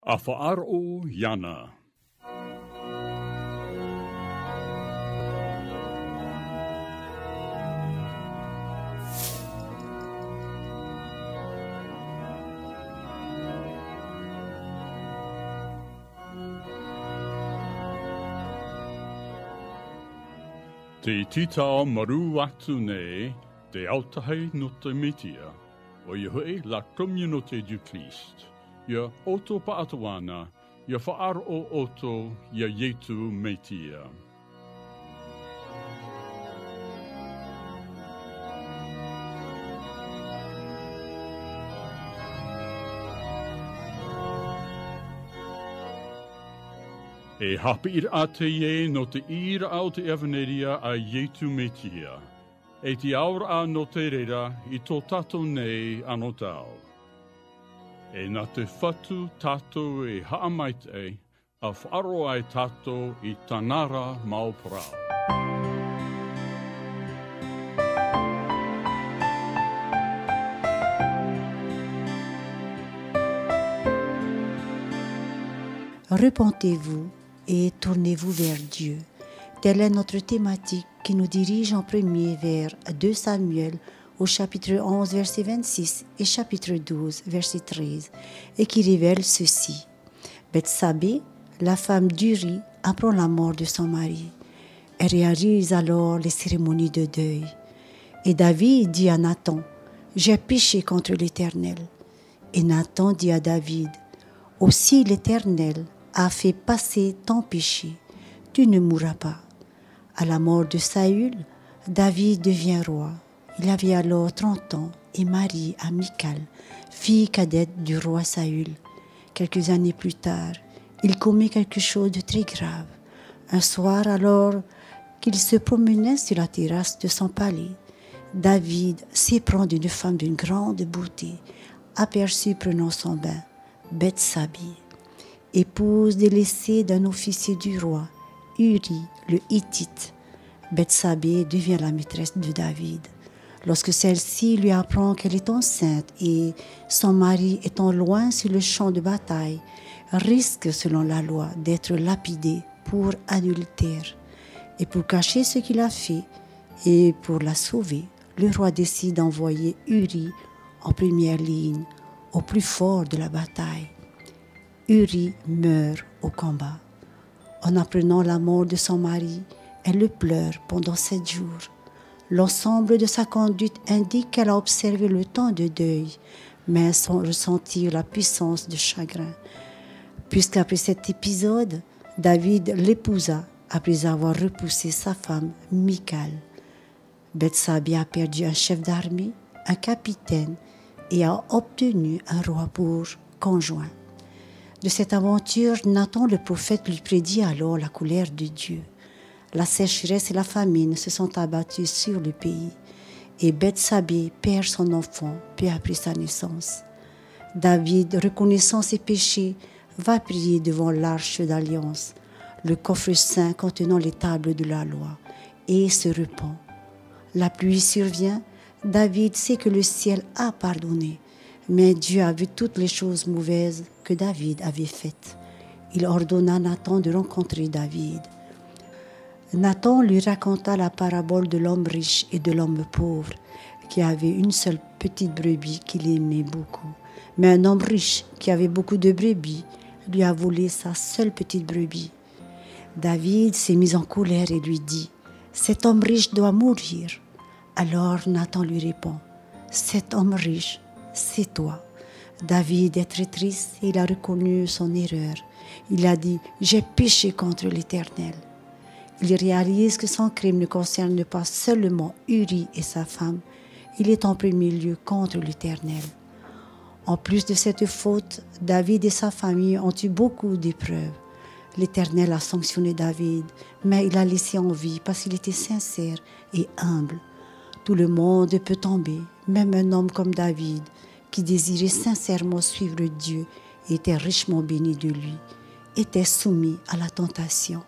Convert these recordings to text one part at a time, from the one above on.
Afa'aro Yana. Te titao maru atu nei, te autahe no te metia, o Yehoe la communauté du Christ. Ia oto paatuana, ia whaaro oto, ia yetu metia. E hapi a te ie no te ira au te evaneria a yetu metia. E te aura no te rera I tō tato nei ano tau. E nā te whatu tato e haamait e, a wharo ai tato I tanara mau prau. Repentez-vous et tournez-vous vers Dieu. Telle est notre thématique qui nous dirige en premier vers 2 Samuel au chapitre 11, verset 26 et chapitre 12, verset 13, et qui révèle ceci. Bethsabée, la femme d'Uri, apprend la mort de son mari. Elle réalise alors les cérémonies de deuil. Et David dit à Nathan, « J'ai péché contre l'Éternel. » Et Nathan dit à David, « Aussi l'Éternel a fait passer ton péché, tu ne mourras pas. » À la mort de Saül, David devient roi. Il avait alors 30 ans et marié à Michal, fille cadette du roi Saül. Quelques années plus tard, il commet quelque chose de très grave. Un soir, alors qu'il se promenait sur la terrasse de son palais, David s'éprend d'une femme d'une grande beauté, aperçue prenant son bain, Bethsabée, épouse délaissée d'un officier du roi, Uri le Hittite. Bethsabée devient la maîtresse de David. Lorsque celle-ci lui apprend qu'elle est enceinte et son mari étant loin sur le champ de bataille, risque selon la loi d'être lapidé pour adultère. Et pour cacher ce qu'il a fait et pour la sauver, le roi décide d'envoyer Uri en première ligne, au plus fort de la bataille. Uri meurt au combat. En apprenant la mort de son mari, elle le pleure pendant 7 jours. L'ensemble de sa conduite indique qu'elle a observé le temps de deuil, mais sans ressentir la puissance de chagrin. Puisqu'après cet épisode, David l'épousa après avoir repoussé sa femme Michal. Bethsabée a perdu un chef d'armée, un capitaine et a obtenu un roi pour conjoint. De cette aventure, Nathan le prophète lui prédit alors la colère de Dieu. La sécheresse et la famine se sont abattues sur le pays et Bethsabée perd son enfant peu après sa naissance. David, reconnaissant ses péchés, va prier devant l'arche d'alliance, le coffre saint contenant les tables de la loi, et se repent. La pluie survient, David sait que le ciel a pardonné, mais Dieu a vu toutes les choses mauvaises que David avait faites. Il ordonna à Nathan de rencontrer David. Nathan lui raconta la parabole de l'homme riche et de l'homme pauvre, qui avait une seule petite brebis qu'il aimait beaucoup. Mais un homme riche, qui avait beaucoup de brebis, lui a volé sa seule petite brebis. David s'est mis en colère et lui dit, « Cet homme riche doit mourir. » Alors Nathan lui répond, « Cet homme riche, c'est toi. » David est très triste et il a reconnu son erreur. Il a dit, « J'ai péché contre l'Éternel. » Il réalise que son crime ne concerne pas seulement Uri et sa femme, il est en premier lieu contre l'Éternel. En plus de cette faute, David et sa famille ont eu beaucoup d'épreuves. L'Éternel a sanctionné David, mais il l'a laissé en vie parce qu'il était sincère et humble. Tout le monde peut tomber, même un homme comme David, qui désirait sincèrement suivre Dieu et était richement béni de lui, était soumis à la tentation.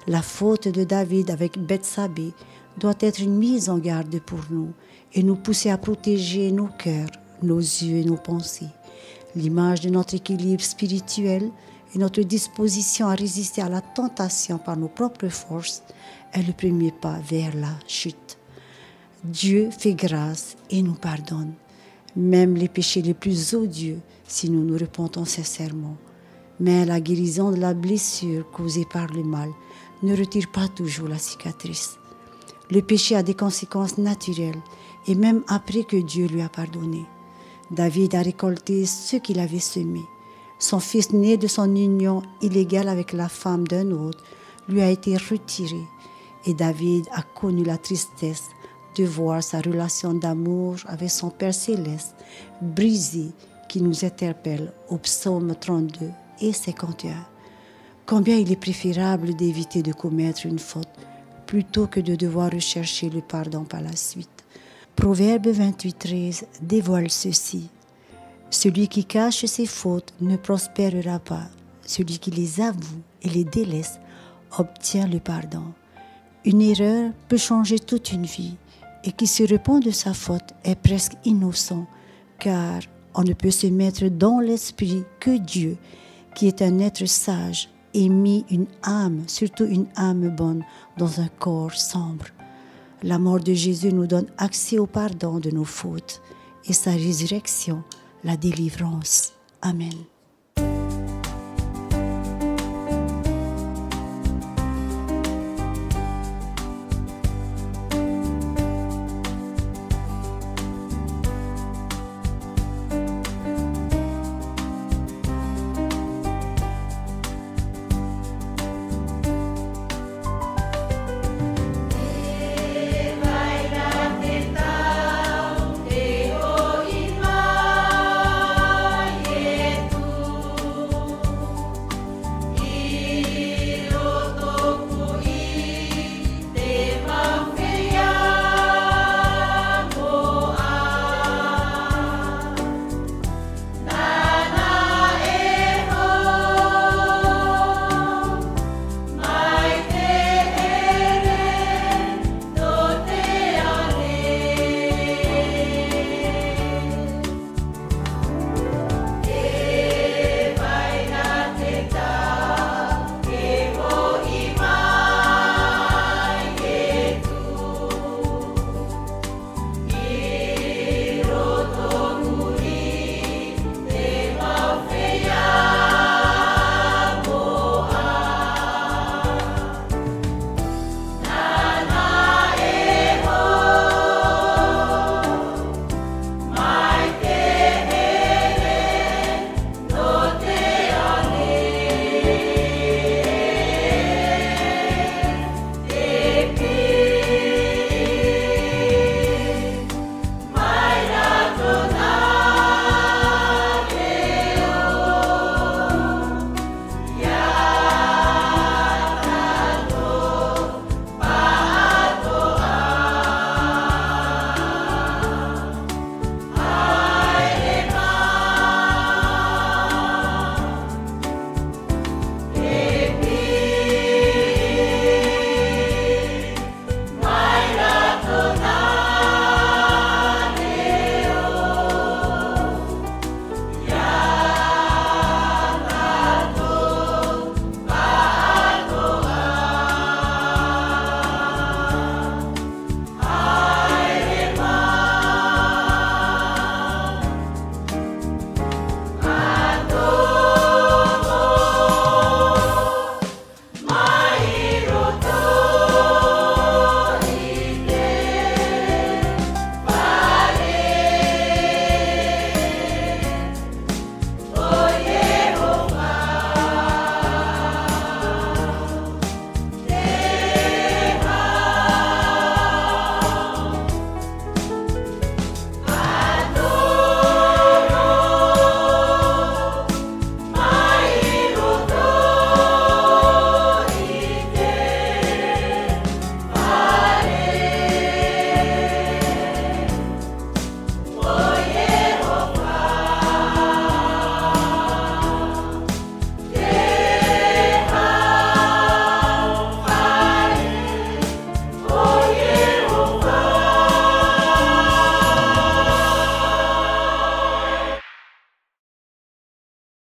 La faute de David avec Bethsabée doit être une mise en garde pour nous et nous pousser à protéger nos cœurs, nos yeux et nos pensées. l'image de notre équilibre spirituel et notre disposition à résister à la tentation par nos propres forces est le premier pas vers la chute. Dieu fait grâce et nous pardonne, même les péchés les plus odieux si nous nous repentons sincèrement. Mais la guérison de la blessure causée par le mal ne retire pas toujours la cicatrice. Le péché a des conséquences naturelles et même après que Dieu lui a pardonné. David a récolté ce qu'il avait semé. Son fils né de son union illégale avec la femme d'un autre lui a été retiré et David a connu la tristesse de voir sa relation d'amour avec son Père céleste brisée qui nous interpelle au psaume 32 et 51. Combien il est préférable d'éviter de commettre une faute plutôt que de devoir rechercher le pardon par la suite. Proverbe 28:13 dévoile ceci. Celui qui cache ses fautes ne prospérera pas. Celui qui les avoue et les délaisse obtient le pardon. Une erreur peut changer toute une vie et qui se repent de sa faute est presque innocent car on ne peut se mettre dans l'esprit que Dieu, qui est un être sage, ait mis une âme, surtout une âme bonne, dans un corps sombre. La mort de Jésus nous donne accès au pardon de nos fautes et sa résurrection, la délivrance. Amen.